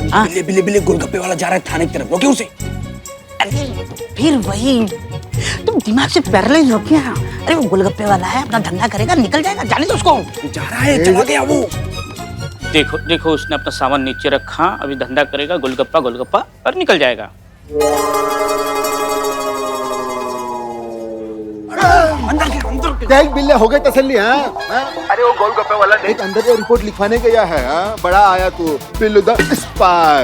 बिल्ले बिल्ले बिल्ले गोलगप्पे वाला जा रहा है थाने की तरफ, रोके उसे। अरे फिर वही, तुम दिमाग से पैरालाइज हो गया। अरे वो गोलगप्पे वाला है, अपना धंधा करेगा, निकल जाएगा, जाने दो उसको। जा रहा है, चला गया वो। देखो देखो, उसने अपना सामान नीचे रखा, अभी धंधा करेगा गोलगप्पा गोलगप्पा और निकल जाएगा। क्या एक बिल्ले हो गए तसल्ली? अरे वो गोलगप्पे वाला एक अंदर जो रिपोर्ट लिखवाने गया है, बड़ा आया तू बिल्लू द स्पाई।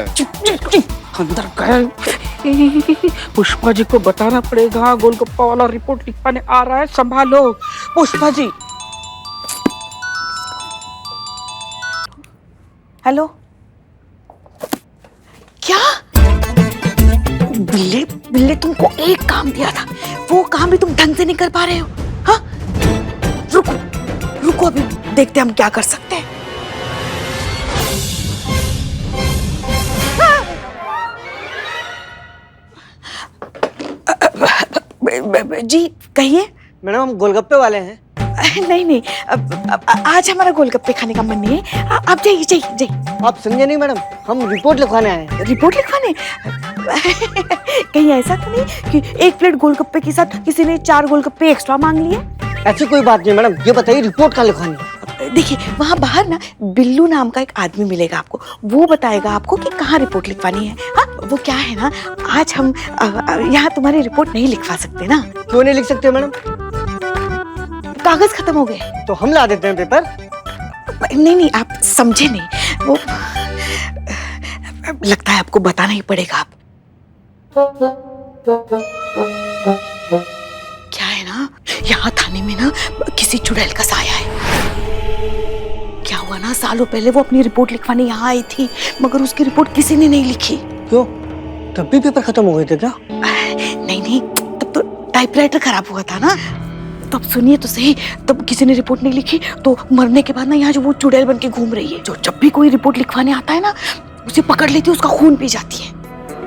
अंदर गए, पुष्पा जी को बताना पड़ेगा गोलगप्पा वाला रिपोर्ट लिखवाने आ रहा है, संभालो पुष्पा जी। हेलो, क्या बिल्ले बिल्ले तुमको एक काम दिया था, वो काम भी तुम ढंग से नहीं कर पा रहे हो। हाँ, रुको रुको, अभी देखते हैं हम क्या कर सकते हैं। जी कहिए। मैडम हम गोलगप्पे वाले हैं। नहीं नहीं, आज हमारा गोलगप्पे खाने का मन नहीं है, आप जाइए जाइए जाइए। आप समझे नहीं मैडम, हम रिपोर्ट लिखवाने आए हैं। रिपोर्ट लिखवाने? कहीं ऐसा तो नहीं कि एक प्लेट गोलगप्पे के साथ किसी ने 4 गोलगप्पे एक्स्ट्रा मांग लिए? ऐसी कोई बात नहीं मैडम, ये बताइए रिपोर्ट कहाँ लिखवानी है? देखिए वहाँ बाहर ना बिल्लू नाम का एक आदमी मिलेगा आपको, वो बताएगा आपको कि कहाँ रिपोर्ट लिखवानी है। हाँ, वो क्या है ना, आज हम यहाँ तुम्हारी रिपोर्ट नहीं लिखवा सकते ना। क्यों नहीं लिख सकते मैडम? कागज खत्म हो गए। तो हम ला देते हैं पेपर। नहीं नहीं, आप समझे नहीं, वो लगता है आपको बताना ही पड़ेगा। आप क्या है ना, यहाँ थाने में ना किसी चुड़ैल का साया है। क्या हुआ ना, सालों पहले वो अपनी रिपोर्ट लिखवाने यहाँ आई थी, मगर उसकी रिपोर्ट किसी ने नहीं लिखी। क्यों? तब भी पेपर खत्म हो गए थे क्या? नहीं नहीं, तब तो टाइपराइटर खराब हुआ था ना। तब सुनिए तो सही, तब किसी ने रिपोर्ट नहीं लिखी, तो मरने के बाद ना यहाँ जो वो चुड़ैल बन के घूम रही है, जो जब भी कोई रिपोर्ट लिखवाने आता है ना, उसे पकड़ लेती है, उसका खून पी जाती है।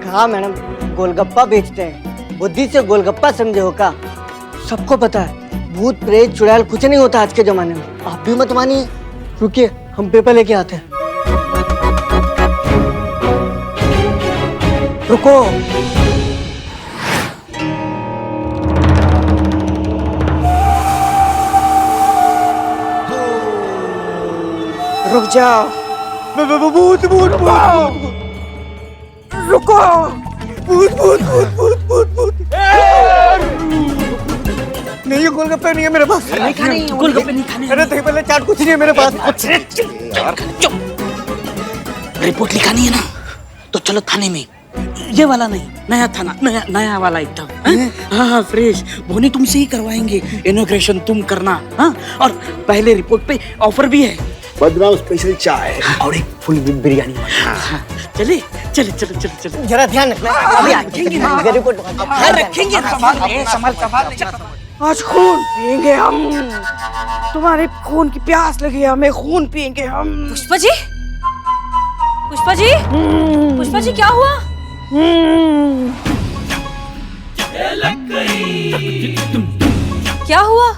कहा मैडम, गोलगप्पा बेचते हैं, बुद्धि से गोलगप्पा समझे हो का? सबको पता है भूत प्रेत चुड़ैल कुछ नहीं होता आज के जमाने में। आप भी मत मानिए। रुकिए, हम पेपर लेके आते हैं। रुको, रुक जाओ। भूत भूत रुको, भूत भूत भूत भूत भूत भूत। नहीं, ये गोलगप्पे नहीं है मेरे पास। गोलगप्पे नहीं खाने। अरे दही भल्ले चाट कुछ नहीं है मेरे पास। रिपोर्ट लिखानी है ना, तो चलो थाने में। ये वाला नहीं, नया थाना, नया वाला एकदम। हाँ, फ्रेश। बोनी तुमसे ही करवाएंगे, इनॉग्रेशन तुम करना। हाँ, और पहले रिपोर्ट पे ऑफर भी है, बदनाम स्पेशल चाय और एक फुल बिरयानी। चले चले चले चले चले। जरा ध्यान रखना, अभी आएंगे रिपोर्ट रखेंगे। आज खून पिएंगे हम, तुम्हारे खून की प्यास लगी है, हमें खून पिएंगे हम। पुष्पा जी, पुष्पा जी, पुष्पा जी क्या हुआ? क्या हुआ?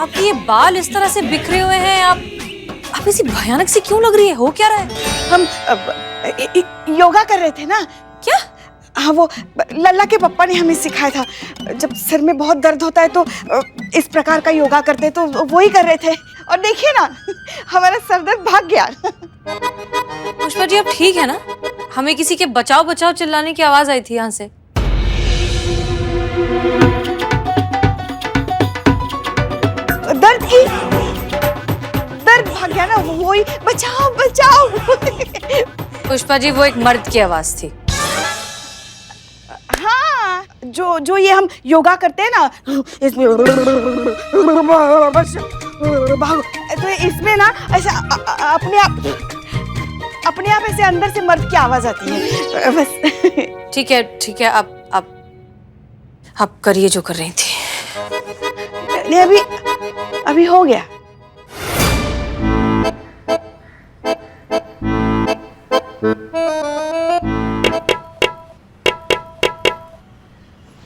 आपके ये बाल इस तरह से बिखरे हुए हैं, आप ऐसी भयानक सी क्यों लग रही है? हो क्या रहा है? हम योगा कर रहे थे ना। क्या? हाँ, वो लल्ला के पापा ने हमें सिखाया था। जब सिर में बहुत दर्द होता है तो इस प्रकार का योगा करते हैं, तो वो ही कर रहे थे। और देखिए ना, हमारा सर दर्द भाग गया। पुष्पा जी आप ठीक है ना? हमें किसी के बचाओ बचाओ चिल्लाने की आवाज आई थी यहाँ से। दर्द ही दर्द भाग गया ना, वही बचाओ बचाओ। पुष्पा जी वो एक मर्द की आवाज थी। हाँ, जो ये हम योगा करते हैं ना, इसमें भागो, तो इसमें ना ऐसे अपने आप ऐसे अंदर से मर्द की आवाज आती है बस। ठीक है, आप करिए जो कर रही थी। नहीं, अभी हो गया।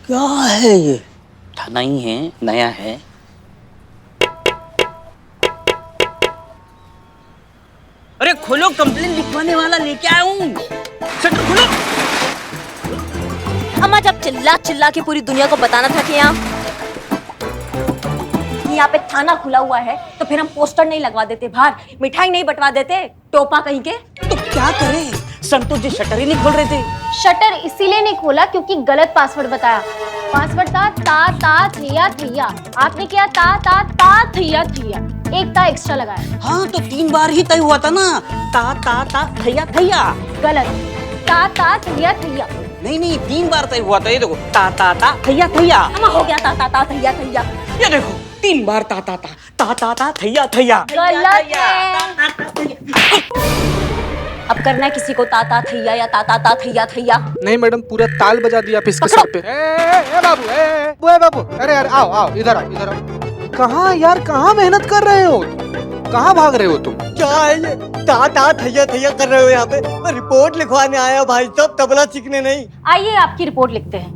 क्या है ये? थाना ही है, नया है। अरे खोलो, कंप्लेन लिखवाने वाला लेके आया हूँ। शटर खोलो। अम्मा जब चिल्ला चिल्ला के पूरी दुनिया को बताना था कि यहाँ पे थाना खुला हुआ है, तो फिर हम पोस्टर नहीं लगवा देते बाहर, मिठाई नहीं बंटवा देते, टोपा कहीं के। तो क्या करें, संतोष जी शटर ही नहीं खोल रहे थे। शटर इसीलिए नहीं खोला क्योंकि गलत पासवर्ड बताया। पासवर्ड था ता ता थैया थैया, आपने किया ता ता ता थैया थैया, एक ता एक्स्ट्रा लगाया। हाँ तो 3 बार ही तय हुआ था ना, ता ता ता थैया थैया। गलत, ता ता थैया थैया। नहीं 3 बार तय हुआ था। ये देखो, ता ता ता थैया थैया। अम्मा हो गया ता ता ता थैया थैया। ये देखो 3 बार ता ता ता ता ता ता थैया थैया। गलत है। अब करना है किसी को ता ता थैया या ता ता ता थैया थैया। नहीं मैडम, पूरा ताल बजा दिया आप इसके सर पे। ए बाबू, अरे यार आओ इधर आओ। कहाँ यार, कहाँ मेहनत कर रहे हो, कहाँ भाग रहे हो तुम? क्या है ये ता ता थैया थैया कर रहे हो यहाँ पे? मैं रिपोर्ट लिखवाने आया भाई साहब, तबला सीखने नहीं। आइए आपकी रिपोर्ट लिखते हैं।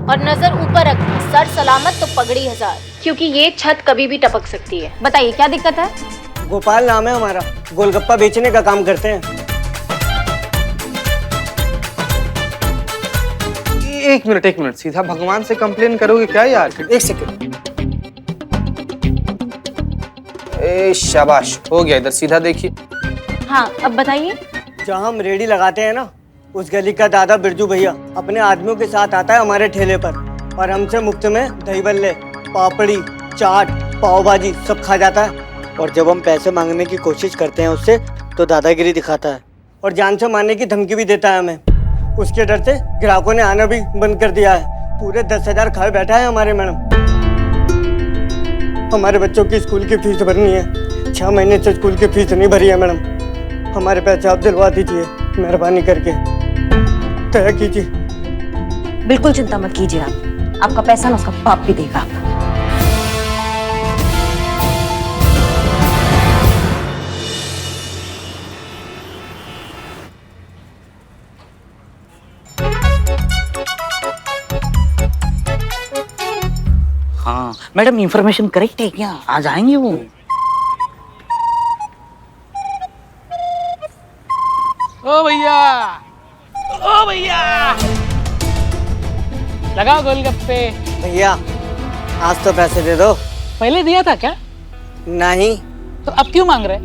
और नजर ऊपर रखना, सर सलामत तो पगड़ी 1000, क्योंकि ये छत कभी भी टपक सकती है। बताइए क्या दिक्कत है? गोपाल नाम है हमारा, गोलगप्पा बेचने का काम करते हैं। एक मिनट, सीधा भगवान से कंप्लेन करोगे क्या यार? एक सेकंड। ए शाबाश, हो गया, इधर सीधा देखिए। हाँ अब बताइए। जहाँ हम रेडी लगाते हैं ना, उस गली का दादा बिरजू भैया अपने आदमियों के साथ आता है हमारे ठेले पर, और हमसे मुफ्त में दही बल्ले, पापड़ी, चाट, पाव भाजी सब खा जाता है। और जब हम पैसे मांगने की कोशिश करते हैं उससे, तो दादागिरी दिखाता है और जान से मारने की धमकी भी देता है हमें। उसके डर से ग्राहकों ने आना भी बंद कर दिया है। पूरे 10,000 खाए बैठा है हमारे मैडम। हमारे बच्चों की स्कूल की फीस भरनी है, 6 महीने से स्कूल की फीस नहीं भरी है मैडम। हमारे पैसे आप दिलवा दीजिए मेहरबानी करके, तय कीजिए। बिल्कुल चिंता मत कीजिए आप, आपका पैसा ना उसका बाप भी देगा। हाँ मैडम, इंफॉर्मेशन करेक्ट है क्या? आज आएंगे वो? ओ भैया लगाओ गोलगप्पे। भैया आज तो पैसे दे दो। पहले दिया था क्या? नहीं। तो अब क्यों मांग रहे?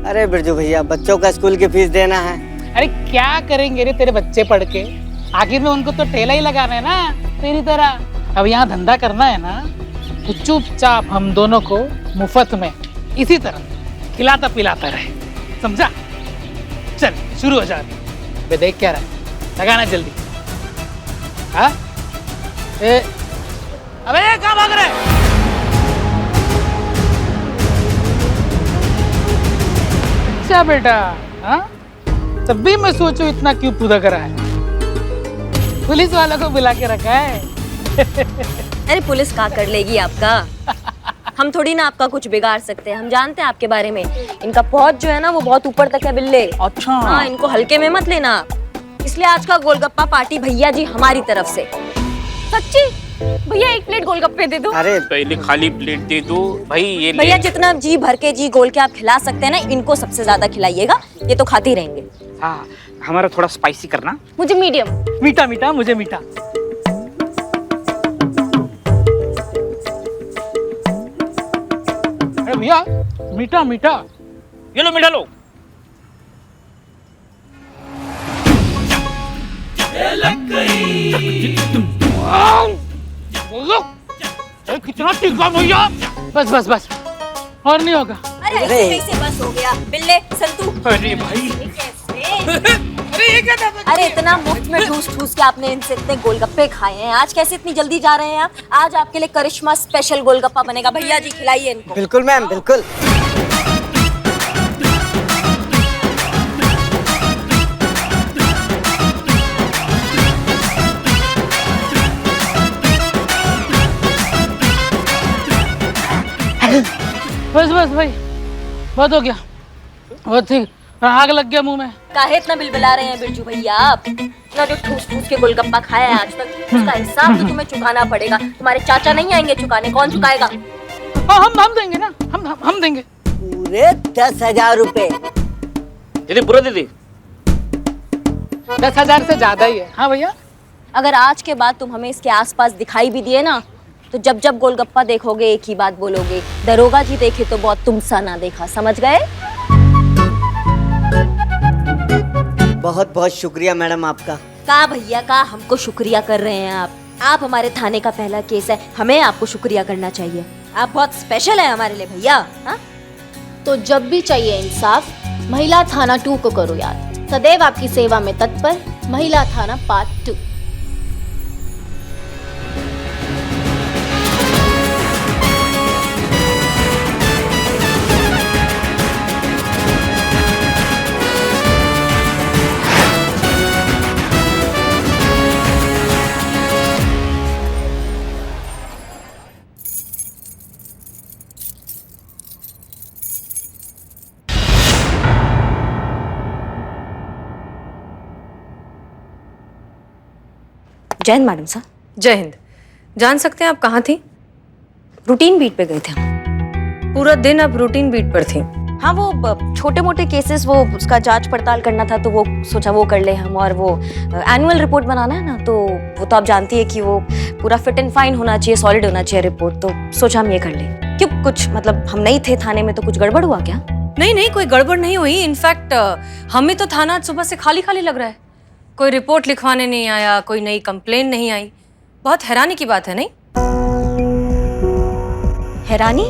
अरे बिरजू भैया, बच्चों का स्कूल की फीस देना है। अरे क्या करेंगे रे तेरे बच्चे पढ़ के, आखिर में उनको तो ठेला ही लगाना है ना तेरी तरह। अब यहाँ धंधा करना है ना, तो चुपचाप हम दोनों को मुफ्त में इसी तरह खिलाता पिलाता रहे, समझा? चल शुरू हो जा। बे देख क्या रहा है, लगाना जल्दी। हाँ अबे कहाँ भाग रहे? अच्छा बेटा, हाँ तब भी मैं सोचूं इतना क्यों पुदक रहा है। पुलिस वालों को बुला के रखा है। अरे पुलिस क्या कर लेगी आपका? हम थोड़ी ना आपका कुछ बिगाड़ सकते हैं, हम जानते हैं आपके बारे में। इनका पहुंच जो है ना वो बहुत ऊपर तक है बिल्ले। अच्छा हाँ, इनको हल्के में मत लेना, इसलिए आज का गोलगप्पा पार्टी भैया जी हमारी तरफ से। सच्ची? भैया 1 प्लेट गोलगप्पे दे दो। अरे पहले खाली प्लेट दे दो भाई। ये भैया जितना जी भर के जी गोल के आप खिला सकते हैं ना, इनको सबसे ज्यादा खिलाइएगा, ये तो खाते ही रहेंगे। हाँ, हमारा थोड़ा स्पाइसी करना। मुझे मीडियम। मीठा मीठा, मुझे मीठा। अरे भैया मीठा मीठा, ये लो मीठा लो। कितना तीखा भैया। बस बस बस, और नहीं होगा। अरे ऐसे बस हो गया बिल्ले संतू। अरे भाई, अरे ये क्या था? अरे इतना मुफ्त में ठूस ठूस के आपने इनसे इतने गोलगप्पे खाए हैं, आज कैसे इतनी जल्दी जा रहे हैं आप? आज आपके लिए करिश्मा स्पेशल गोलगप्पा बनेगा, भैया जी खिलाइए इनको। बिल्कुल मैम, बिल्कुल। बस बस भाई, बहुत हो गया, बहुत ठीक। आग लग गया मुंह में। काहे इतना बिलबिला रहे हैं बिरजू भैया आप? इतना जो ठूस ठूस के गोलगप्पा खाया है आज तक, उसका हिसाब तो तुम्हें चुकाना पड़ेगा। तुम्हारे चाचा नहीं आएंगे चुकाने, कौन चुकाएगा? हम देंगे ना, हम देंगे। पूरे 10,000 रुपए। दीदी पूरा दीदी 10,000 से ज्यादा ही है। हाँ भैया। अगर आज के बाद तुम हमें इसके आसपास दिखाई भी दिए ना, तो जब जब गोलगप्पा देखोगे एक ही बात बोलोगे, दरोगा जी देखे तो बहुत तुम सा ना देखा, समझ गए? बहुत बहुत शुक्रिया मैडम आपका। का भैया का हमको शुक्रिया कर रहे हैं आप हमारे थाने का पहला केस है, हमें आपको शुक्रिया करना चाहिए। आप बहुत स्पेशल है हमारे लिए भैया। हाँ? तो जब भी चाहिए इंसाफ, महिला थाना 2 को करो याद। सदैव आपकी सेवा में तत्पर, महिला थाना पार्ट 2। जय हिंद मैडम सर। जय हिंद। जान सकते हैं आप कहाँ थी? रूटीन बीट पे गए थे हम। पूरा दिन आप रूटीन बीट पर थी? हाँ, वो छोटे मोटे केसेस, वो उसका जांच पड़ताल करना था, तो वो सोचा वो कर ले हम। और वो एनुअल रिपोर्ट बनाना है ना, तो वो तो आप जानती है कि वो पूरा फिट एंड फाइन होना चाहिए, सॉलिड होना चाहिए रिपोर्ट, तो सोचा हम ये कर ले। क्यों, कुछ मतलब हम नहीं थे थाने में तो कुछ गड़बड़ हुआ क्या? नहीं नहीं, कोई गड़बड़ नहीं हुई। इनफैक्ट हमें तो थाना सुबह से खाली खाली लग रहा है। कोई रिपोर्ट लिखवाने नहीं आया, कोई नई कंप्लेन नहीं आई। बहुत हैरानी की बात है, नहीं? हैरानी?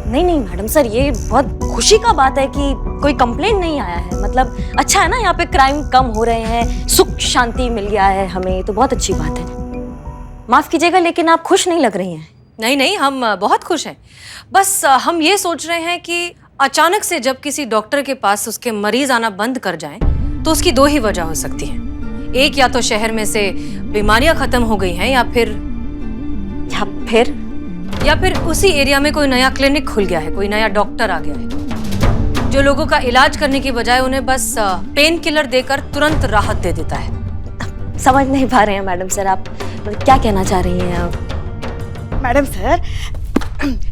नहीं नहीं मैडम सर, ये बहुत खुशी का बात है कि कोई कंप्लेन नहीं आया है। मतलब अच्छा है ना, यहाँ पे क्राइम कम हो रहे हैं, सुख शांति मिल गया है हमें, तो बहुत अच्छी बात है। माफ कीजिएगा लेकिन आप खुश नहीं लग रही हैं। नहीं नहीं, हम बहुत खुश हैं। बस हम ये सोच रहे हैं कि अचानक से जब किसी डॉक्टर के पास उसके मरीज आना बंद कर जाएं, तो उसकी दो ही वजह हो सकती है। एक, या तो शहर में से बीमारियां खत्म हो गई हैं, या फिर उसी एरिया में कोई नया क्लिनिक खुल गया है, कोई नया डॉक्टर आ गया है जो लोगों का इलाज करने की बजाय उन्हें बस पेन किलर देकर तुरंत राहत दे देता है। समझ नहीं पा रहे हैं मैडम सर, आप क्या कहना चाह रही हैं आप? मैडम सर,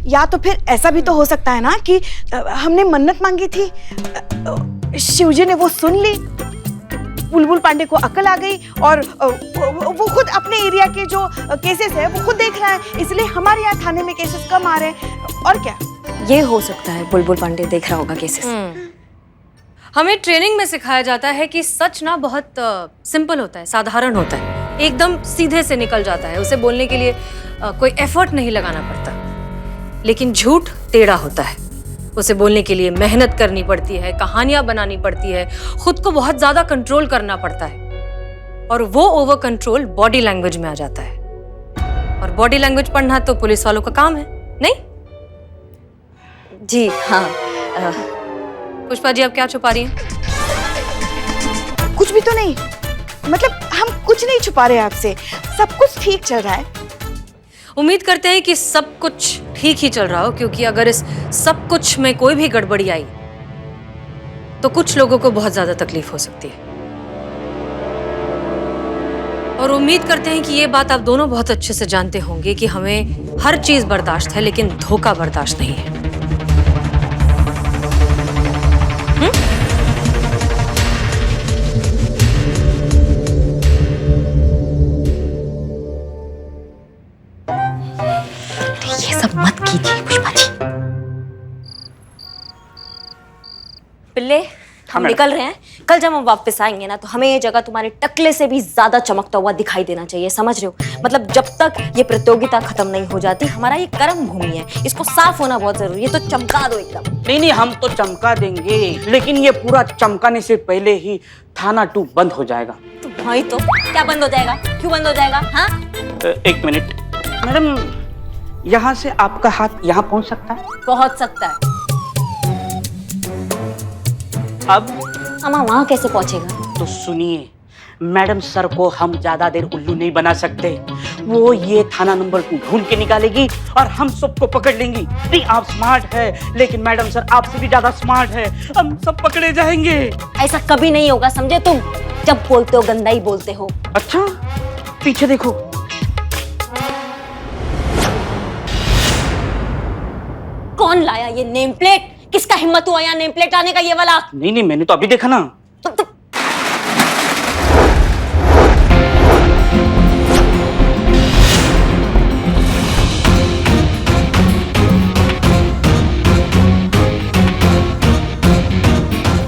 या तो फिर ऐसा भी तो हो सकता है ना कि हमने मन्नत मांगी थी, शिवजी ने वो सुन ली, बुलबुल पांडे को अकल आ गई और वो खुद अपने एरिया के जो केसेस है वो खुद देख रहा है, इसलिए हमारे यहाँ थाने में केसेस कम आ रहे हैं। और क्या? ये हो सकता है, बुलबुल पांडे देख रहा होगा केसेस। हमें ट्रेनिंग में सिखाया जाता है कि सच ना बहुत सिंपल होता है, साधारण होता है, एकदम सीधे से निकल जाता है, उसे बोलने के लिए कोई एफर्ट नहीं लगाना पड़ता। लेकिन झूठ टेढ़ा होता है, उसे बोलने के लिए मेहनत करनी पड़ती है, कहानियां बनानी पड़ती है, खुद को बहुत ज्यादा कंट्रोल करना पड़ता है, और वो ओवर कंट्रोल बॉडी लैंग्वेज में आ जाता है। और बॉडी लैंग्वेज पढ़ना तो पुलिस वालों का काम है, नहीं? जी हाँ। पुष्पा जी, आप क्या छुपा रही हैं? कुछ भी तो नहीं, मतलब हम कुछ नहीं छुपा रहे आपसे, सब कुछ ठीक चल रहा है। उम्मीद करते हैं कि सब कुछ ठीक ही चल रहा हो, क्योंकि अगर इस सब कुछ में कोई भी गड़बड़ी आई तो कुछ लोगों को बहुत ज्यादा तकलीफ हो सकती है। और उम्मीद करते हैं कि ये बात आप दोनों बहुत अच्छे से जानते होंगे कि हमें हर चीज बर्दाश्त है, लेकिन धोखा बर्दाश्त नहीं है। ये सब मत कीजिए पुष्पा जी। पिल्ले, हम निकल रहे हैं। कल जब हम वापस आएंगे ना, तो हमें ये जगह तुम्हारे टकले से भी ज्यादा चमकता हुआ दिखाई देना चाहिए, समझ रहे हो? मतलब जब तक ये प्रतियोगिता खत्म नहीं हो जाती, हमारा ये कर्म भूमि है, इसको साफ होना बहुत जरूरी है, तो चमका दो एकदम। नहीं नहीं, हम तो चमका देंगे, लेकिन ये पूरा चमकाने से पहले ही थाना 2 बंद हो जाएगा। तो भाई, तो क्या बंद हो जाएगा? क्यों बंद हो जाएगा? हाँ, एक मिनट मैडम, यहाँ से आपका हाथ यहाँ पहुँच सकता है? पहुंच सकता है। अब अम्मा वहां कैसे पहुंचेगा? तो सुनिए, मैडम सर को हम ज्यादा देर उल्लू नहीं बना सकते। वो ये थाना नंबर 2 ढूंढ के निकालेगी और हम सबको पकड़ लेंगी। नहीं, आप स्मार्ट है, लेकिन मैडम सर आपसे भी ज्यादा स्मार्ट है, हम सब पकड़े जाएंगे। ऐसा कभी नहीं होगा, समझे तुम? जब बोलते हो गंदा ही बोलते हो। अच्छा, पीछे देखो। कौन लाया ये नेम प्लेट? किसका हिम्मत हुआ यहाँ नेम प्लेट लाने का ये वाला? नहीं नहीं, मैंने तो अभी देखा ना।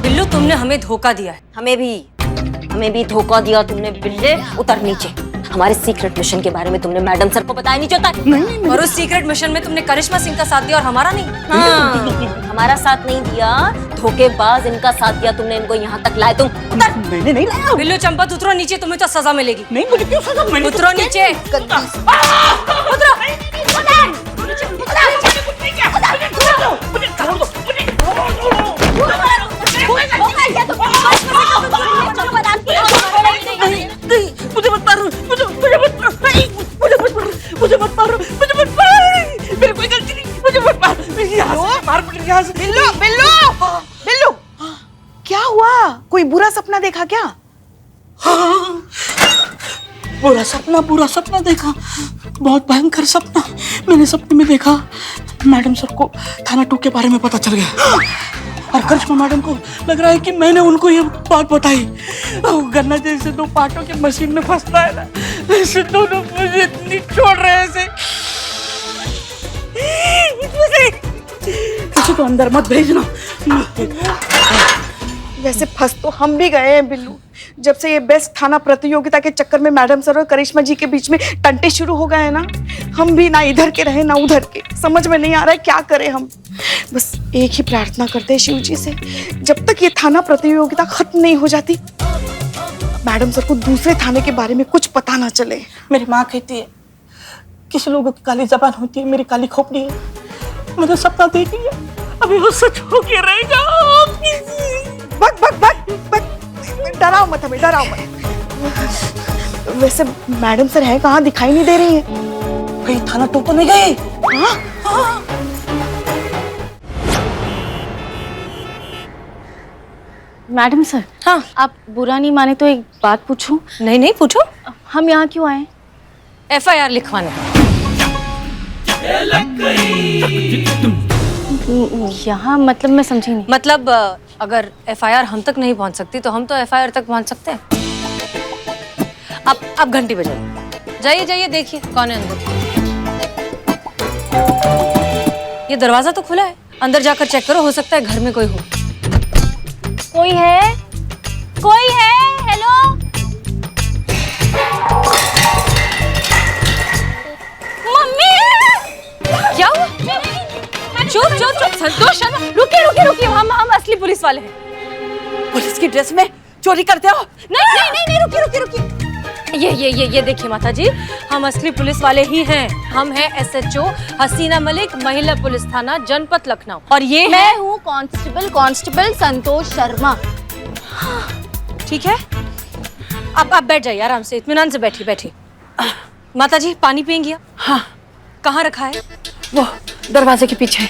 बिल्लू, तुमने हमें धोखा दिया है। हमें भी धोखा दिया तुमने बिल्ले। उतर नीचे। हमारे सीक्रेट मिशन के बारे में तुमने मैडम सर को बताया नहीं चाहता? नहीं। और उस सीक्रेट मिशन में तुमने करिश्मा सिंह का साथ दिया और हमारा नहीं। हाँ, हमारा साथ नहीं दिया, धोखेबाज इनका साथ दिया तुमने, इनको यहाँ तक लाए तुम। उतर। मैंने नहीं लाया। बिल्लू चंपत, उतरो नीचे, तुम्हें तो सजा मिलेगी। नहीं, मुझे क्यों सजा? मैंने उतरो नीचे। मुझे मत मारो, मुझे मत मारो, मेरी कोई गलती नहीं, मुझे मत मार। बिल्लू, क्या हुआ? कोई बुरा सपना देखा क्या? हाँ, बुरा सपना देखा, बहुत भयंकर सपना। मैंने सपने में देखा मैडम सर को थाना 2 के बारे में पता चल गया और करिश्मा मैडम को लग रहा है कि मैंने उनको ये बात बताई। गन्ना जैसे 2 पार्टों के मशीन में फंसता है ना, ऐसे दोनों मुझे इतनी छोड़ रहे हैं ऐसे तो अंदर मत भेजना। वैसे फंस तो हम भी गए हैं बिल्लू। जब से ये बेस्ट थाना प्रतियोगिता के चक्कर में मैडम सर और करिश्मा जी के बीच में टंटे शुरू हो गए हैं ना, हम भी ना इधर के रहे ना उधर के। समझ में नहीं आ रहा है क्या करें हम। बस एक ही प्रार्थना करते हैं शिव जी से, जब तक ये थाना प्रतियोगिता खत्म नहीं हो जाती, मैडम सर को दूसरे थाने के बारे में कुछ पता ना चले। मेरी माँ कहती है किसी लोगों की काली जबान होती है, मेरी काली खोपड़ी है। मुझे सपना देखी है, अभी वो सच हो के रहेगा। बक डराओ मत हमें, डराओ मत। वैसे मैडम सर है कहाँ? दिखाई नहीं दे रही है। कहीं थाना 2 तो नहीं गई? हाँ? मैडम सर, हाँ, आप बुरा नहीं माने तो एक बात पूछूं? नहीं पूछो। हम यहाँ क्यों आए? FIR लिखवाने। यहाँ मतलब मैं समझी नहीं। मतलब अगर FIR हम तक नहीं पहुंच सकती तो हम तो FIR तक पहुंच सकते हैं। आप घंटी बजाइए, जाइए देखिए कौन है अंदर। ये दरवाजा तो खुला है, अंदर जाकर चेक करो, हो सकता है घर में कोई हो। कोई है? हेलो? मम्मी! क्या हुआ? चुप संतोष शर्मा, रुकिए, हम असली पुलिस वाले हैं। पुलिस की ड्रेस में चोरी करते हो? नहीं, रुकिए। ये देखिए माता जी, हम असली पुलिस वाले ही हैं। हम हैं SHO हसीना मलिक, महिला पुलिस थाना जनपद लखनऊ। और ये मैं हूँ कांस्टेबल संतोष शर्मा। ठीक है, आप बैठ जाइए आराम से, इत्मीनान से बैठिए। माता जी पानी पियेंगी आप? हाँ। कहाँ रखा है? वो दरवाजे के पीछे।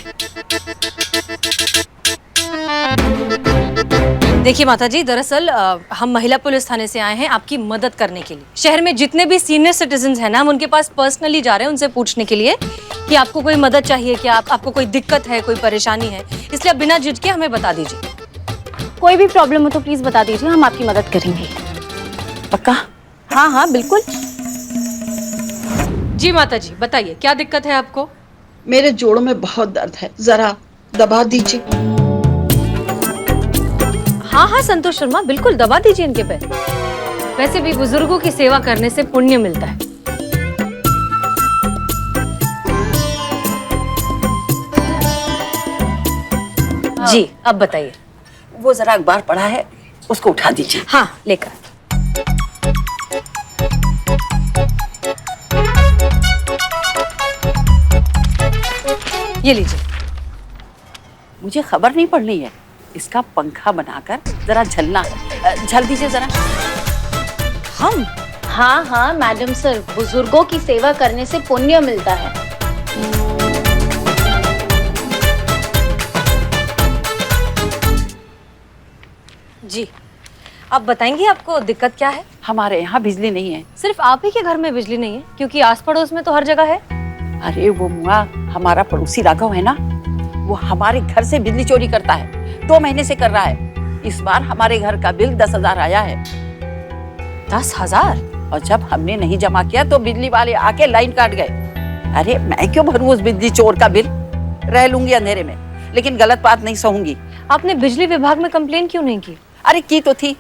देखिए माता जी, दरअसल हम महिला पुलिस थाने से आए हैं आपकी मदद करने के लिए। शहर में जितने भी सीनियर सिटीजन हैं ना, हम उनके पास पर्सनली जा रहे हैं उनसे पूछने के लिए कि आपको कोई मदद चाहिए क्या, आपको कोई दिक्कत है, कोई परेशानी है। इसलिए आप बिना झिझके हमें बता दीजिए। कोई भी प्रॉब्लम हो तो प्लीज बता दीजिए, हम आपकी मदद करेंगे। पक्का? हाँ बिल्कुल। जी माता जी बताइए, क्या दिक्कत है आपको? मेरे जोड़ों में बहुत दर्द है, जरा दबा दीजिए। हाँ संतोष शर्मा, बिल्कुल दबा दीजिए इनके पैर। वैसे भी बुजुर्गों की सेवा करने से पुण्य मिलता है। जी अब बताइए। वो जरा अखबार पढ़ा है, उसको उठा दीजिए। हाँ लेकर। ये लीजिए। मुझे खबर नहीं पढ़नी है, इसका पंखा बनाकर जरा झलना है। झल दीजिए जरा। हम? हाँ मैडम सर, बुजुर्गों की सेवा करने से पुण्य मिलता है। जी आप बताएंगी आपको दिक्कत क्या है? हमारे यहाँ बिजली नहीं है। सिर्फ आप ही के घर में बिजली नहीं है? क्योंकि आस पड़ोस में तो हर जगह है। अरे वो मुआ हमारा पड़ोसी राघव है ना, वो हमारे घर से बिजली चोरी करता है, 2 महीने से कर रहा है। इस बार हमारे घर का बिल 10,000 आया है। 10,000? और जब हमने नहीं जमा किया तो बिजली वाले आके लाइन काट गए। अरे मैं क्यों भरूं उस बिजली चोर का बिल? रह लूंगी अंधेरे में, लेकिन गलत बात नहीं सहूंगी। आपने बिजली विभाग में कंप्लेन क्यों नहीं की? अरे की तो थी,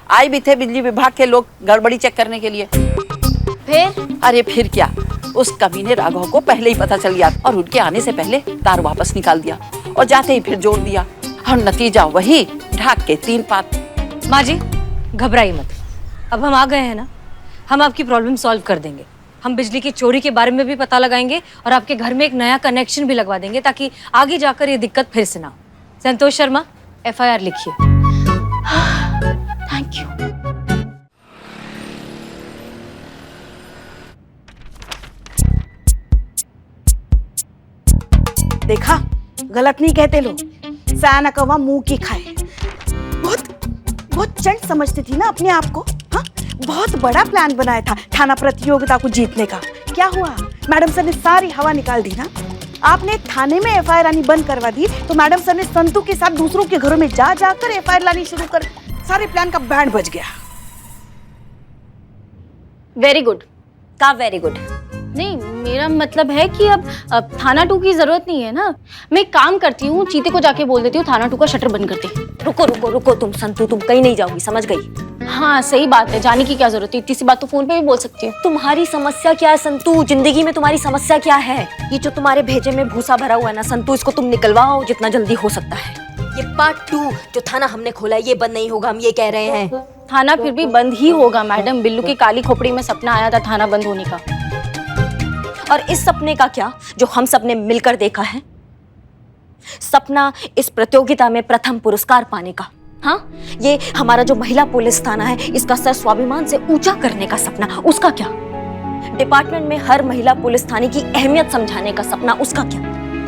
आए भी थे बिजली विभाग के लोग गड़बड़ी चेक करने के लिए। फिर? अरे फिर क्या, उस कमीने राघव को पहले ही पता चल गया और उनके आने से पहले तार वापस निकाल दिया और जाते ही फिर जोड़ दिया और नतीजा वही, ढाक के 3 पात। माँ जी घबराइए मत, अब हम आ गए हैं ना, हम आपकी प्रॉब्लम सॉल्व कर देंगे। हम बिजली की चोरी के बारे में भी पता लगाएंगे और आपके घर में एक नया कनेक्शन भी लगवा देंगे ताकि आगे जाकर ये दिक्कत फिर से ना हो। संतोष शर्मा, FIR लिखिए। Thank you. देखा, गलत नहीं कहते लोग, सया न कवा मुंह की खाए। बहुत चंट समझती थी ना अपने आप को। हाँ, बहुत बड़ा प्लान बनाया था थाना प्रतियोगिता को जीतने का। क्या हुआ? मैडम सर ने सारी हवा निकाल दी ना। आपने थाने में FIR आनी बंद करवा दी तो मैडम सर ने संतू के साथ दूसरों के घरों में जाकर FIR लानी शुरू कर। सारे प्लान का बैंड बज गया। Very good. का वेरी गुड? नहीं, मेरा मतलब है कि अब थाना 2 की जरूरत नहीं है ना। मैं एक काम करती हूँ, चीते को जाके बोल देती हूँ थाना 2 का शटर बंद कर दे। रुको रुको रुको, तुम संतू, तुम कहीं नहीं जाओगी, समझ गई? हाँ सही बात है, जाने की क्या जरूरत है, इतनी सी बात तो फोन पे भी बोल सकती हूँ। तुम्हारी समस्या क्या है संतू? जिंदगी में तुम्हारी समस्या क्या है? ये जो तुम्हारे भेजे में भूसा भरा हुआ है ना संतू, इसको तुम निकलवाओ जितना जल्दी हो सकता है। ये पार्ट 2 जो थाना हमने खोला है ये बंद नहीं होगा, हम ये कह रहे हैं। थाना फिर भी बंद ही होगा मैडम। बिल्लू की काली खोपड़ी में सपना आया था थाना बंद होने का। और इस सपने का क्या जो हम सबने मिलकर देखा है? सपना इस प्रतियोगिता में प्रथम पुरस्कार पाने का। हाँ, ये हमारा जो महिला पुलिस थाना है इसका सर स्वाभिमान से ऊंचा करने का सपना, उसका क्या? डिपार्टमेंट में हर महिला पुलिस थाने की अहमियत समझाने का सपना, उसका क्या?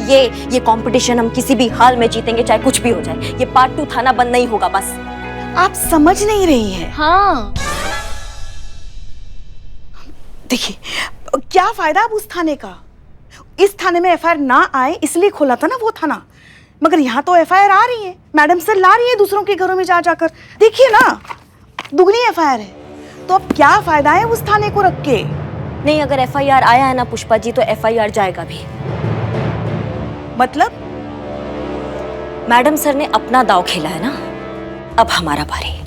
ये कंपटीशन हम किसी भी हाल में जीतेंगे, चाहे कुछ भी हो जाए। ये पार्ट 2 थाना बंद नहीं होगा बस। आप समझ नहीं रही हैं। हाँ देखिए, क्या फायदा अब उस थाने का? इस थाने में FIR ना आए इसलिए खोला था ना वो थाना, मगर यहाँ तो FIR आ रही है। मैडम सर ला रही है दूसरों के घरों में जाकर। देखिए ना, दुगनी FIR है, तो अब क्या फायदा है उस थाने को रख के? नहीं, अगर FIR आया है ना पुष्पा जी, तो FIR जाएगा भी। मतलब? मैडम सर ने अपना दाव खेला है ना, अब हमारा बारी।